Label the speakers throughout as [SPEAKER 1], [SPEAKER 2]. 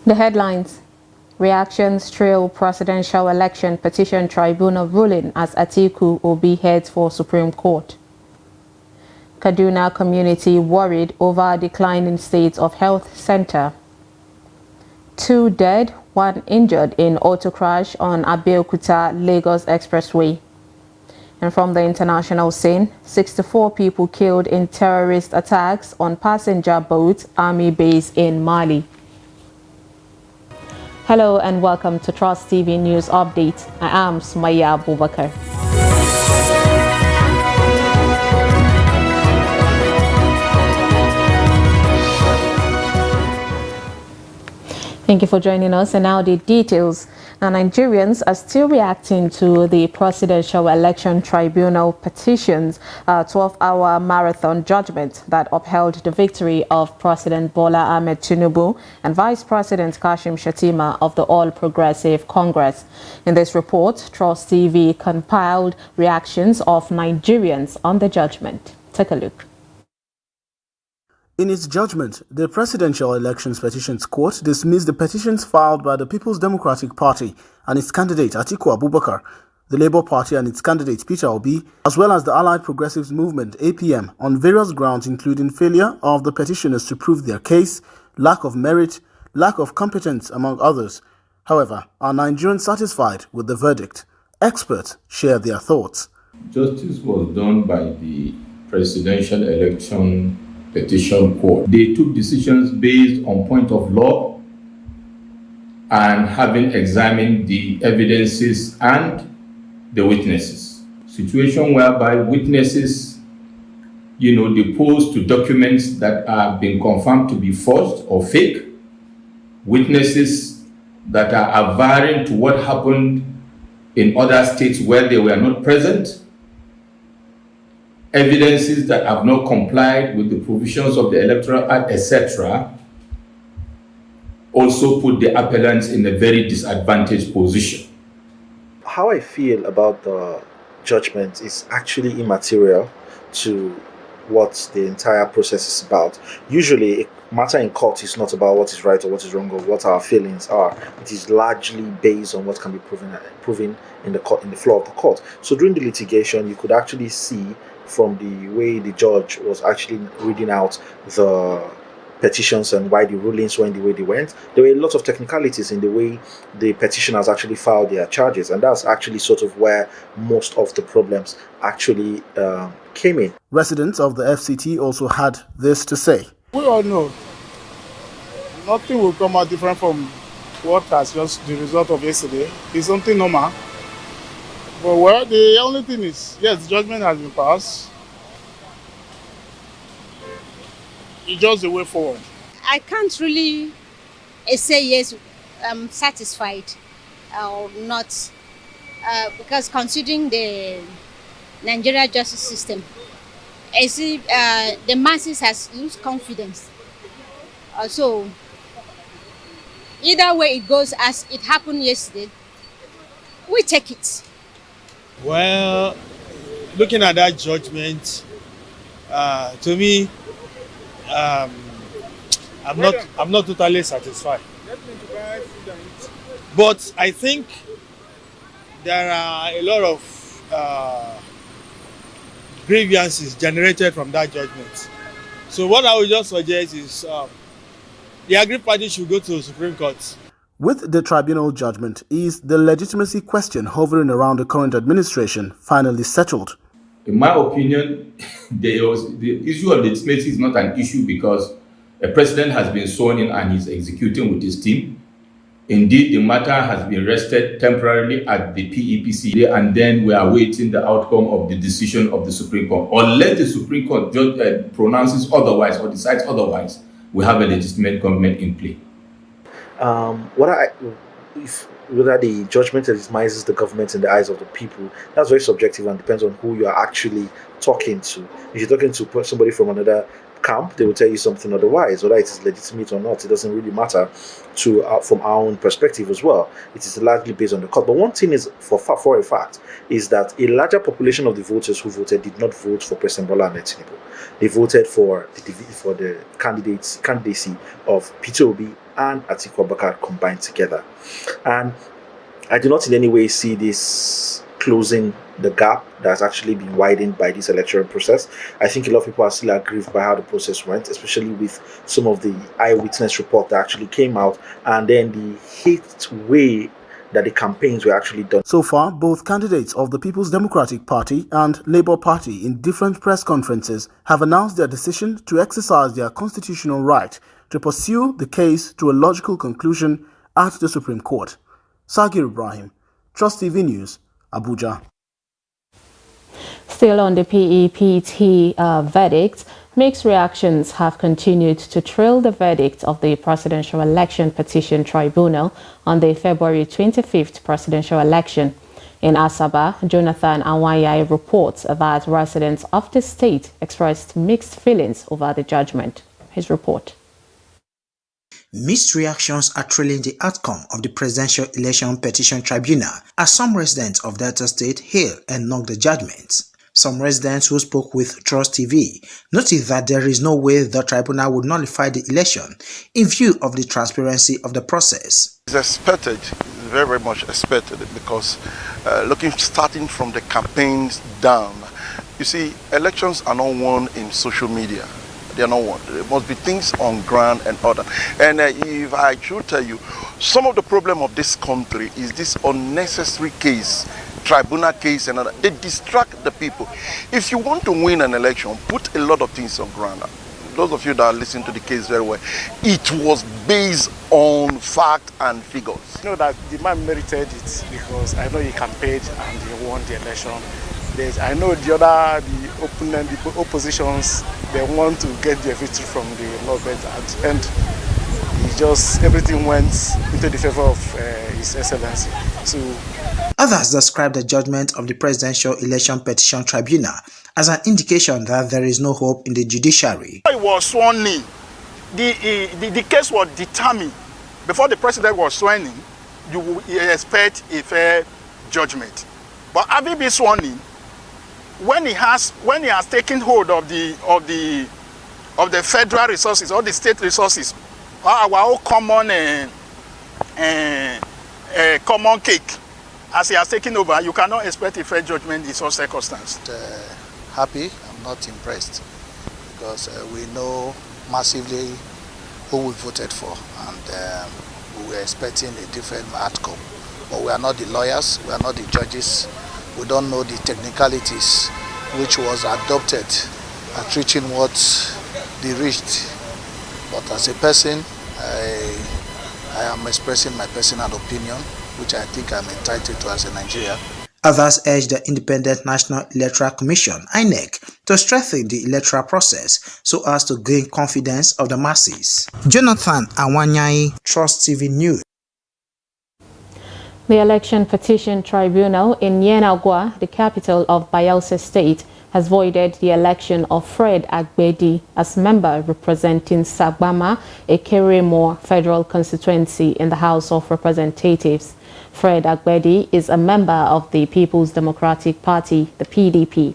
[SPEAKER 1] The headlines: reactions trail presidential election petition tribunal ruling as Atiku Obi heads for Supreme Court. Kaduna community worried over declining state of health center. 2 dead, 1 injured in auto crash on Abeokuta-Lagos Expressway. And from the international scene, 64 people killed in terrorist attacks on passenger boat army base in Mali. Hello and welcome to Trust TV News Update. I am Sumaya Abubakar. Thank you for joining us. And now the details. Now, Nigerians are still reacting to the Presidential Election Tribunal petition's 12-hour marathon judgment that upheld the victory of President Bola Ahmed Tinubu and Vice President Kashim Shettima of the All Progressive Congress. In this report, Trust TV compiled reactions of Nigerians on the judgment. Take a look.
[SPEAKER 2] In its judgment, the Presidential Elections Petitions Court dismissed the petitions filed by the People's Democratic Party and its candidate Atiku Abubakar, the Labour Party and its candidate Peter Obi, as well as the Allied Progressives Movement (APM) on various grounds including failure of the petitioners to prove their case, lack of merit, lack of competence, among others. However, are Nigerians satisfied with the verdict? Experts share their thoughts.
[SPEAKER 3] Justice was done by the Presidential Election Petition Court. They took decisions based on point of law and having examined the evidences and the witnesses. Situation whereby witnesses, they pose to documents that have been confirmed to be forged or fake. Witnesses that are averring to what happened in other states where they were not present. Evidences that have not complied with the provisions of the Electoral Act, etc., also put the appellants in a very disadvantaged position.
[SPEAKER 4] How I feel about the judgment is actually immaterial to what the entire process is about. Usually, a matter in court is not about what is right or what is wrong or what our feelings are. It is largely based on what can be proven in the court, in the floor of the court. So during the litigation, you could actually see from the way the judge was actually reading out the petitions and why the rulings went the way they went. There were a lot of technicalities in the way the petitioners actually filed their charges, and that's actually sort of where most of the problems actually came in.
[SPEAKER 2] Residents of the FCT also had this to say.
[SPEAKER 5] We all know nothing will come out different from what has just the result of yesterday. It's something normal. But well, the only thing is, yes, the judgment has been passed. It's just the way forward.
[SPEAKER 6] I can't really say yes, I'm satisfied or not, because considering the Nigeria justice system, I see the masses has lost confidence. So either way it goes, as it happened yesterday, we take it.
[SPEAKER 7] Well, looking at that judgment, to me, I'm not totally satisfied. But I think there are a lot of grievances generated from that judgment. So what I would just suggest is the aggrieved party should go to the Supreme Court.
[SPEAKER 2] With the tribunal judgment, is the legitimacy question hovering around the current administration finally settled?
[SPEAKER 3] In my opinion, the issue of legitimacy is not an issue because a president has been sworn in and he's executing with his team. Indeed, the matter has been rested temporarily at the PEPC, and then we are awaiting the outcome of the decision of the Supreme Court. Unless the Supreme Court pronounces otherwise or decides otherwise, we have a legitimate government in play.
[SPEAKER 4] Whether the judgment legitimatizes the government in the eyes of the people, that's very subjective and depends on who you are actually talking to. If you're talking to somebody from another camp, they will tell you something otherwise. Whether it is legitimate or not, it doesn't really matter to from our own perspective as well. It is largely based on the court. But one thing is for a fact is that a larger population of the voters who voted did not vote for President Bola Ahmed Tinubu. They voted for the candidacy of Peter Obi and Atiku Abubakar combined together. And I do not in any way see this closing the gap that's actually been widened by this electoral process. I think a lot of people are still aggrieved by how the process went, especially with some of the eyewitness report that actually came out, and then the hate way that the campaigns were actually done.
[SPEAKER 2] So far, both candidates of the People's Democratic Party and Labour Party in different press conferences have announced their decision to exercise their constitutional right to pursue the case to a logical conclusion at the Supreme Court. Sagir Ibrahim, Trust TV News, Abuja.
[SPEAKER 1] Still on the PEPT verdict, mixed reactions have continued to trail the verdict of the Presidential Election Petition Tribunal on the February 25th presidential election. In Asaba, Jonathan Awanyai reports that residents of the state expressed mixed feelings over the judgment. His report.
[SPEAKER 8] Mixed reactions are trailing the outcome of the Presidential Election Petition Tribunal as some residents of Delta State hail and knock the judgment. Some residents who spoke with Trust TV noted that there is no way the tribunal would nullify the election in view of the transparency of the process.
[SPEAKER 9] It's expected, very, very much expected, because starting from the campaigns down, you see, elections are not won in social media. They are not won. There must be things on ground and other. And if I should tell you, some of the problem of this country is this unnecessary case, tribunal case and other. They distract the people. If you want to win an election, put a lot of things on ground. Those of you that listen to the case very well, it was based on fact and figures.
[SPEAKER 5] You know that the man merited it because I know he campaigned and he won the election. I know the opponent, the oppositions, they want to get their victory from the law, but at the end, everything went into the favor of His Excellency. So,
[SPEAKER 8] others describe the judgment of the Presidential Election Petition Tribunal as an indication that there is no hope in the judiciary.
[SPEAKER 10] It was sworn in. The case was determined. Before the president was sworn in, you expect a fair judgment. But having been sworn in, when he has taken hold of the federal resources or the state resources, our own common cake, as he has taken over, you cannot expect a fair judgment in such circumstances.
[SPEAKER 11] Happy, I'm not impressed, because we know massively who we voted for, and we were expecting a different outcome. But we are not the lawyers, we are not the judges. We don't know the technicalities which was adopted at reaching what they reached. But as a person, I am expressing my personal opinion, which I think I'm entitled to as a Nigerian.
[SPEAKER 8] Others urge the Independent National Electoral Commission, INEC, to strengthen the electoral process so as to gain confidence of the masses. Jonathan Awanyai, Trust TV News.
[SPEAKER 1] The Election Petition Tribunal in Yenagoa, the capital of Bayelsa State, has voided the election of Fred Agbedi as member representing Sagbama, a Keremo federal constituency in the House of Representatives. Fred Agbedi is a member of the People's Democratic Party, the PDP.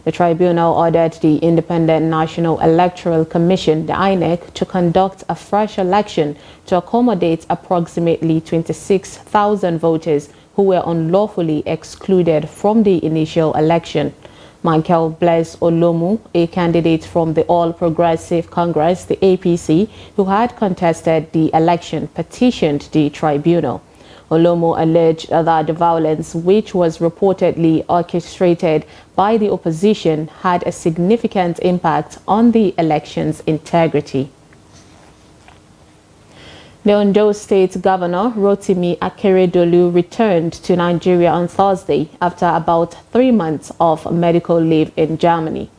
[SPEAKER 1] The tribunal ordered the Independent National Electoral Commission, the INEC, to conduct a fresh election to accommodate approximately 26,000 voters who were unlawfully excluded from the initial election. Michael Bless Olomu, a candidate from the All Progressive Congress, the APC, who had contested the election, petitioned the tribunal. Olomu alleged that the violence, which was reportedly orchestrated by the opposition, had a significant impact on the election's integrity. The Ondo State Governor, Rotimi Akeredolu, returned to Nigeria on Thursday after about 3 months of medical leave in Germany.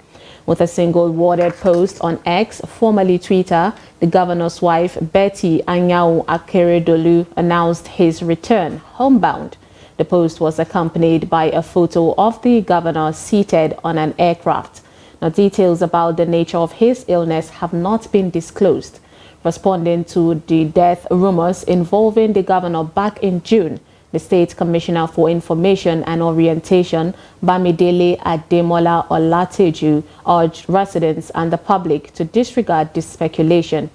[SPEAKER 1] With a single worded post on X, formerly Twitter, the governor's wife, Betty Anyao Akeredolu, announced his return homebound. The post was accompanied by a photo of the governor seated on an aircraft. Now, details about the nature of his illness have not been disclosed. Responding to the death rumors involving the governor back in June, the State Commissioner for Information and Orientation, Bamidele Ademola Olateju, urged residents and the public to disregard this speculation.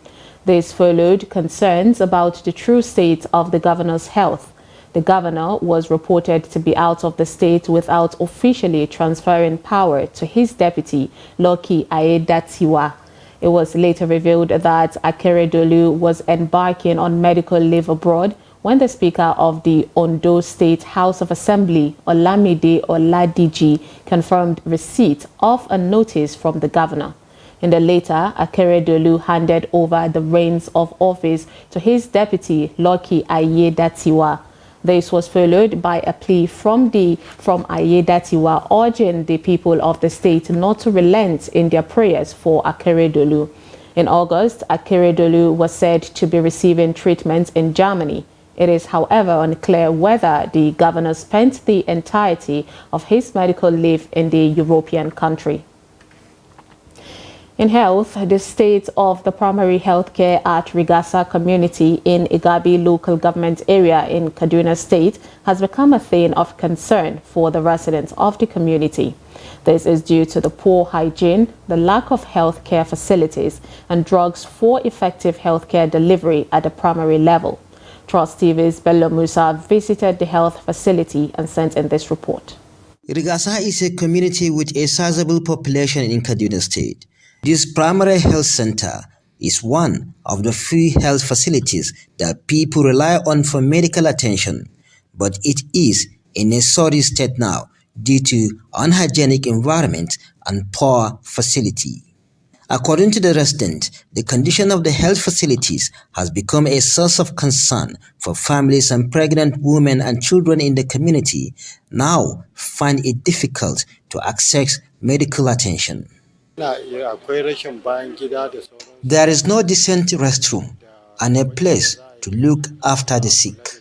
[SPEAKER 1] This followed concerns about the true state of the governor's health. The governor was reported to be out of the state without officially transferring power to his deputy, Lucky Aiyedatiwa. It was later revealed that Akeredolu was embarking on medical leave abroad when the Speaker of the Ondo State House of Assembly, Olamide Oladiji, confirmed receipt of a notice from the governor. In the later, Akeredolu handed over the reins of office to his deputy, Lucky Aiyedatiwa. This was followed by a plea from Aiyedatiwa urging the people of the state not to relent in their prayers for Akeredolu. In August, Akeredolu was said to be receiving treatment in Germany. It is, however, unclear whether the governor spent the entirety of his medical leave in the European country. In health, the state of the primary healthcare at Rigasa community in Igabi local government area in Kaduna State has become a thing of concern for the residents of the community. This is due to the poor hygiene, the lack of healthcare facilities, and drugs for effective healthcare delivery at the primary level. Trust TV's Bello Musa visited the health facility and sent in this report.
[SPEAKER 12] Rigasa is a community with a sizable population in Kaduna State. This primary health center is one of the few health facilities that people rely on for medical attention, but it is in a sorry state now due to unhygienic environment and poor facility. According to the resident, the condition of the health facilities has become a source of concern for families and pregnant women and children in the community now find it difficult to access medical attention. There is no decent restroom and a place to look after the sick.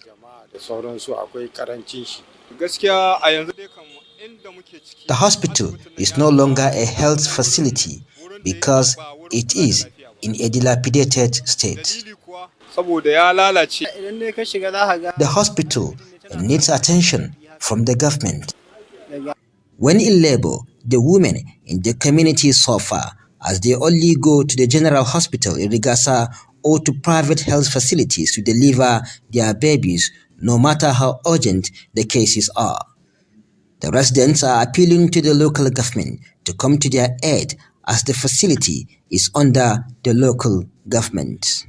[SPEAKER 12] The hospital is no longer a health facility because it is in a dilapidated state. The hospital needs attention from the government. When in labor, the women in the community suffer as they only go to the general hospital in Rigasa or to private health facilities to deliver their babies, no matter how urgent the cases are. The residents are appealing to the local government to come to their aid as the facility is under the local government.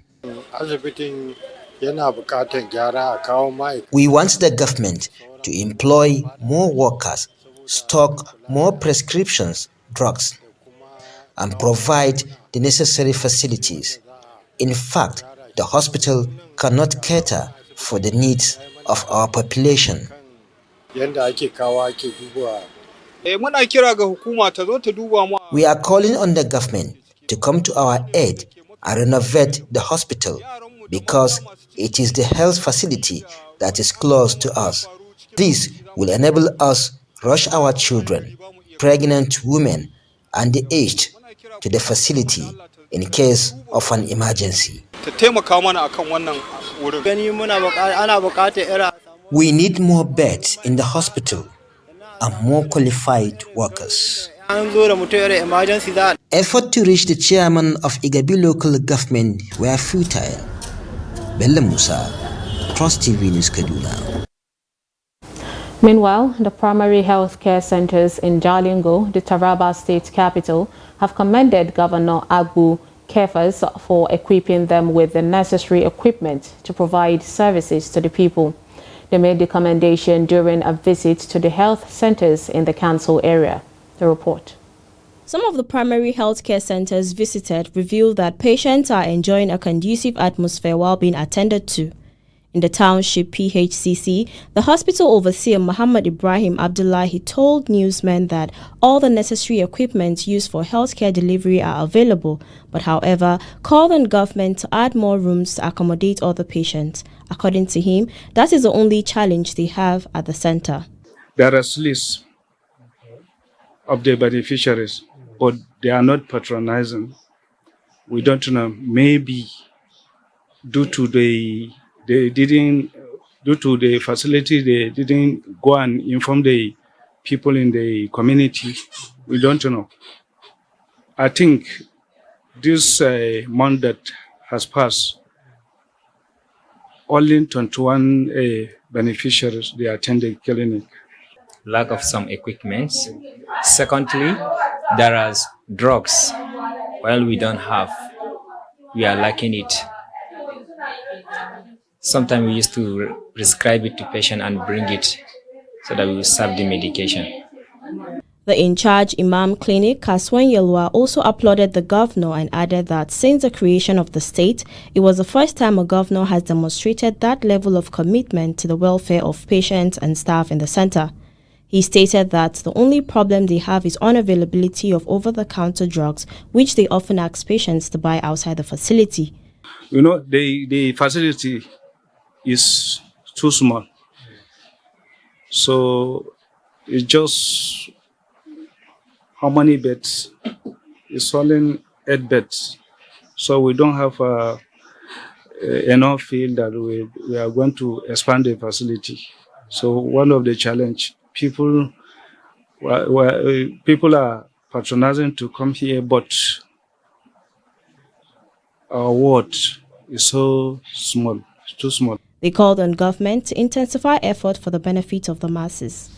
[SPEAKER 12] We want the government to employ more workers, stock more prescriptions, drugs, and provide the necessary facilities. In fact, the hospital cannot cater for the needs of our population. We are calling on the government to come to our aid and renovate the hospital because it is the health facility that is close to us. This will enable us rush our children, pregnant women, and the aged to the facility in case of an emergency. We need more beds in the hospital and more qualified workers. Effort to reach the chairman of Igabi local government were futile. Bello Musa, Trust TV News, Kaduna.
[SPEAKER 1] Meanwhile, the primary health care centers in Jalingo, the Taraba state capital, have commended Governor Agbu Kefas for equipping them with the necessary equipment to provide services to the people. They made the commendation during a visit to the health centers in the council area. The report.
[SPEAKER 13] Some of the primary healthcare centers visited revealed that patients are enjoying a conducive atmosphere while being attended to. In the township PHCC, the hospital overseer Muhammad Ibrahim Abdullahi told newsmen that all the necessary equipment used for healthcare delivery are available, but however, called on government to add more rooms to accommodate other patients. According to him, that is the only challenge they have at the center.
[SPEAKER 14] There is lists of the beneficiaries but they are not patronizing. We don't know. Maybe due to the facility, they didn't go and inform the people in the community. We don't know. I think this month that has passed, only 21 beneficiaries they attended clinic.
[SPEAKER 15] Lack of some equipments. Secondly, there are drugs. While we don't have, we are lacking it. Sometimes we used to prescribe it to patient and bring it so that we will serve the medication.
[SPEAKER 13] The in-charge Imam Clinic, Kaswan Yelwa, also applauded the governor and added that since the creation of the state, it was the first time a governor has demonstrated that level of commitment to the welfare of patients and staff in the center. He stated that the only problem they have is unavailability of over-the-counter drugs, which they often ask patients to buy outside the facility.
[SPEAKER 14] You know, the facility is too small. So it's just how many beds? It's only 8 beds. So we don't have enough field that we are going to expand the facility. So one of the challenge, people are patronizing to come here, but our ward is so small, it's too small.
[SPEAKER 13] They called on government to intensify effort for the benefit of the masses.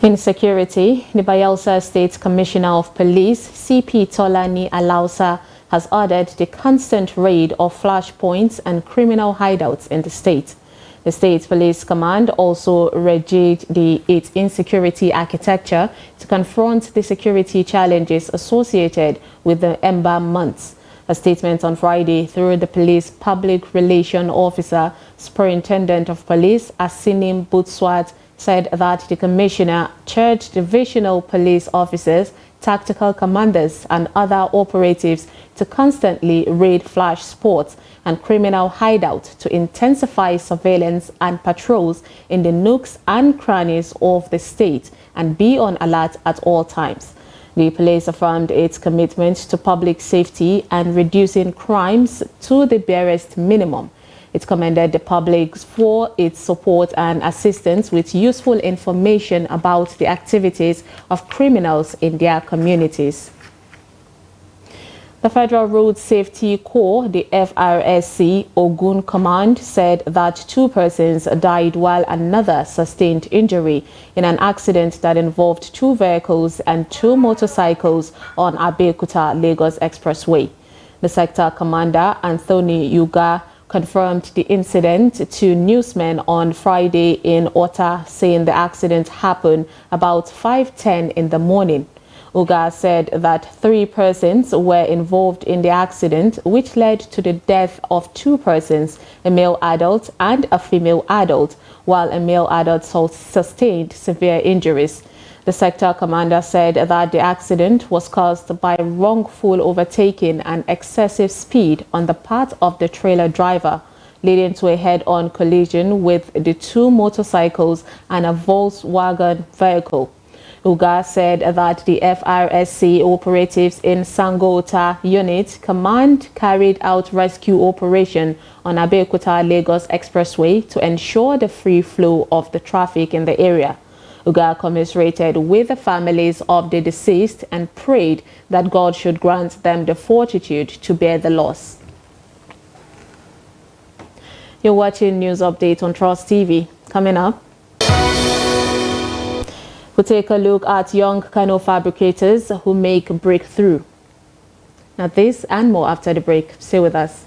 [SPEAKER 1] In security, the Bayelsa State Commissioner of Police, CP Tolani Alausa, has ordered the constant raid of flashpoints and criminal hideouts in the state. The State Police Command also rejigged its insecurity architecture to confront the security challenges associated with the Ember months. A statement on Friday through the police public relation officer, Superintendent of Police, Asinim Butswat, said that the commissioner charged divisional police officers, tactical commanders and other operatives to constantly raid flash spots and criminal hideouts to intensify surveillance and patrols in the nooks and crannies of the state and be on alert at all times. The police affirmed its commitment to public safety and reducing crimes to the barest minimum. It commended the public for its support and assistance with useful information about the activities of criminals in their communities. The Federal Road Safety Corps, the FRSC Ogun Command, said that 2 persons died while another sustained injury in an accident that involved 2 vehicles and 2 motorcycles on Abeokuta Lagos Expressway. The sector commander, Anthony Yuga, confirmed the incident to newsmen on Friday in Ota, saying the accident happened about 5:10 in the morning. Uga said that 3 persons were involved in the accident, which led to the death of 2 persons, a male adult and a female adult, while a male adult sustained severe injuries. The sector commander said that the accident was caused by wrongful overtaking and excessive speed on the part of the trailer driver, leading to a head-on collision with the 2 motorcycles and a Volkswagen vehicle. Uga said that the FRSC operatives in Sangota Unit Command carried out rescue operation on Abeokuta Lagos Expressway to ensure the free flow of the traffic in the area. Uga commiserated with the families of the deceased and prayed that God should grant them the fortitude to bear the loss. You're watching News Update on Trust TV. Coming up, we'll take a look at young Kano fabricators who make breakthrough. Now this and more after the break. Stay with us.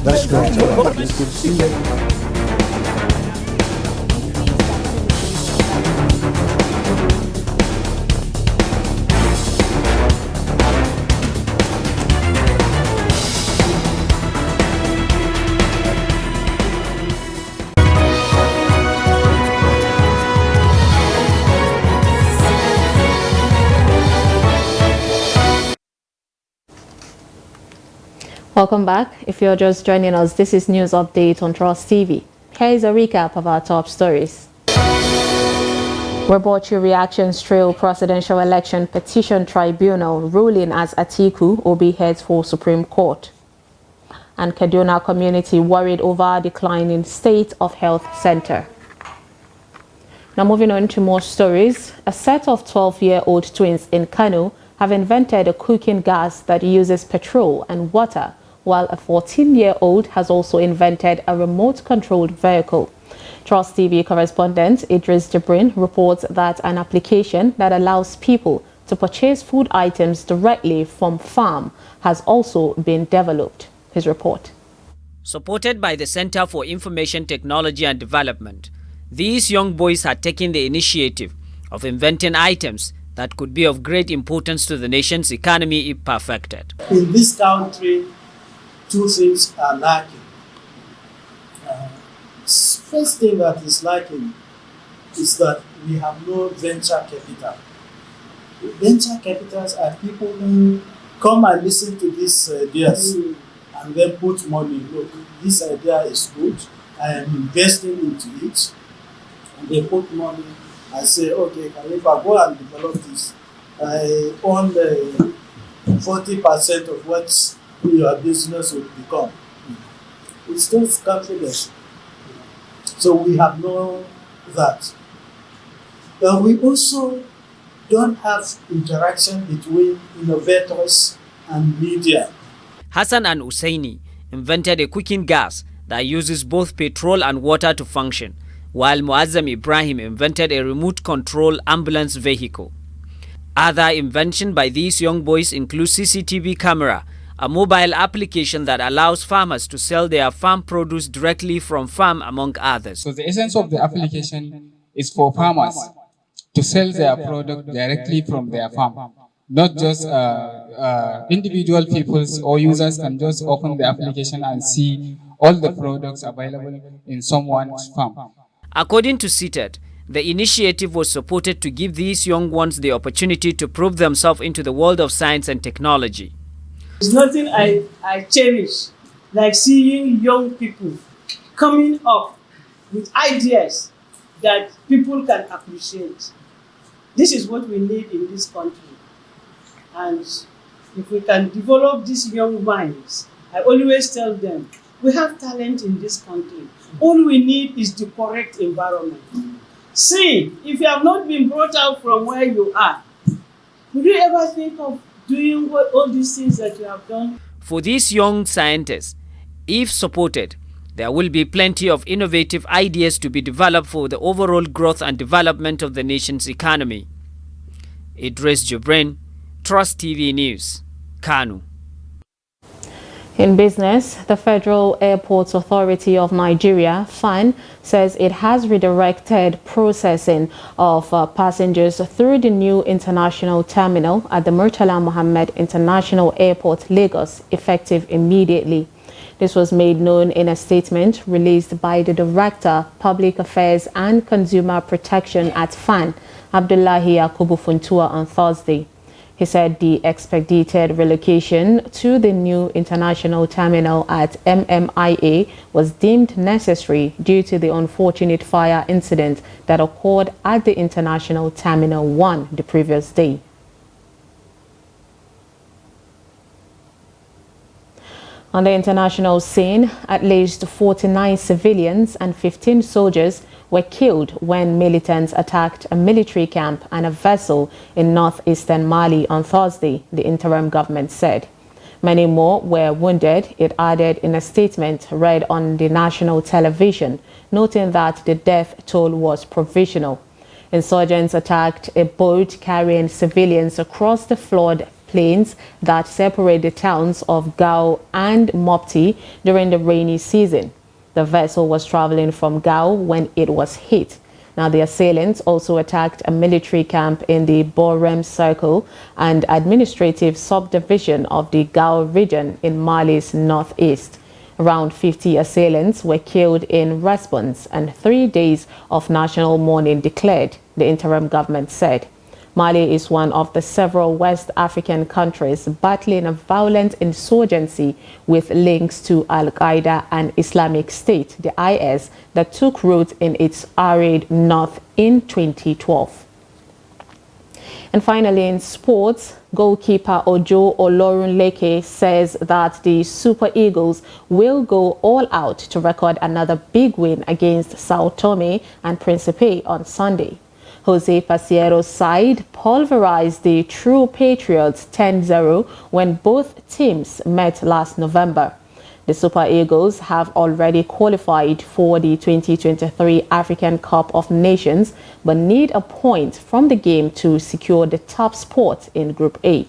[SPEAKER 16] That's great.
[SPEAKER 1] Welcome back. If you're just joining us, this is News Update on Trust TV. Here is a recap of our top stories. We brought you reactions trail presidential election petition tribunal ruling as Atiku Obi heads for Supreme Court. And Kaduna community worried over declining state of health center. Now moving on to more stories. A set of 12-year-old twins in Kano have invented a cooking gas that uses petrol and water, while a 14-year-old has also invented a remote-controlled vehicle. Trust TV correspondent Idris Jibrin reports that an application that allows people to purchase food items directly from farm has also been developed. His report.
[SPEAKER 17] Supported by the Center for Information Technology and Development, these young boys had taken the initiative of inventing items that could be of great importance to the nation's economy if perfected.
[SPEAKER 18] In this country, two things are lacking. First thing that is lacking is that we have no venture capital. Venture capitals are people who come and listen to these ideas and then put money. Look, this idea is good. I am investing into it. And they put money and say, okay, if I go and develop this, I own 40% of what your business will become. It's just confidence. So we have no that. But we also don't have interaction between innovators and media.
[SPEAKER 17] Hassan and Usaini invented a cooking gas that uses both petrol and water to function, while Muazzam Ibrahim invented a remote control ambulance vehicle. Other inventions by these young boys include CCTV camera, a mobile application that allows farmers to sell their farm produce directly from farm, among others.
[SPEAKER 19] So the essence of the application is for farmers to sell their product directly from their farm. Not just individual peoples or users can just open the application and see all the products available in someone's farm.
[SPEAKER 17] According to CITED, the initiative was supported to give these young ones the opportunity to prove themselves into the world of science and technology.
[SPEAKER 18] There's nothing I cherish like seeing young people coming up with ideas that people can appreciate. This is what we need in this country. And if we can develop these young minds, I always tell them, we have talent in this country. All we need is the correct environment. See, if you have not been brought out from where you are, would you ever think of doing all these things that you have done?
[SPEAKER 17] For these young scientists, if supported, there will be plenty of innovative ideas to be developed for the overall growth and development of the nation's economy. Idris Jibrin, Trust TV News, Kano.
[SPEAKER 1] In business, the Federal Airports Authority of Nigeria, FAN, says it has redirected processing of passengers through the new international terminal at the Murtala Mohammed International Airport, Lagos, effective immediately. This was made known in a statement released by the Director, Public Affairs and Consumer Protection at FAN, Abdullahi Yakubu Funtua, on Thursday. He said the expedited relocation to the new international terminal at MMIA was deemed necessary due to the unfortunate fire incident that occurred at the International Terminal 1 the previous day. On the international scene, at least 49 civilians and 15 soldiers were killed when militants attacked a military camp and a vessel in northeastern Mali on Thursday, the interim government said. Many more were wounded, it added in a statement read on the national television, noting that the death toll was provisional. Insurgents attacked a boat carrying civilians across the flood plains that separate the towns of Gao and Mopti during the rainy season. The vessel was traveling from Gao when it was hit. Now, the assailants also attacked a military camp in the Borem Circle and administrative subdivision of the Gao region in Mali's northeast. Around 50 assailants were killed in response and 3 days of national mourning declared, the interim government said. Mali is one of the several West African countries battling a violent insurgency with links to Al-Qaeda and Islamic State, the IS, that took root in its arid north in 2012. And finally, in sports, goalkeeper Ojo Olorunleke says that the Super Eagles will go all out to record another big win against Sao Tome and Principe on Sunday. Jose Pasiero's side pulverized the True Patriots 10-0 when both teams met last November. The Super Eagles have already qualified for the 2023 African Cup of Nations, but need a point from the game to secure the top spot in Group A.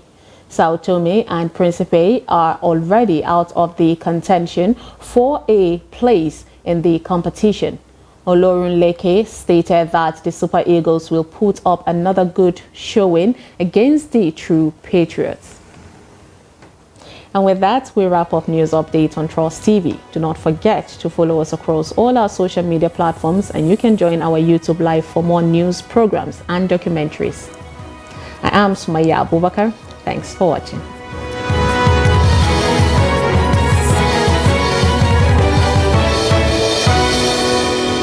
[SPEAKER 1] Sao Tome and Principe are already out of the contention for a place in the competition. Olorunleke stated that the Super Eagles will put up another good showing against the True Patriots. And with that, we wrap up news update on Trust TV. Do not forget to follow us across all our social media platforms, and you can join our YouTube Live for more news programs and documentaries. I am Sumaya Abubakar. Thanks for watching.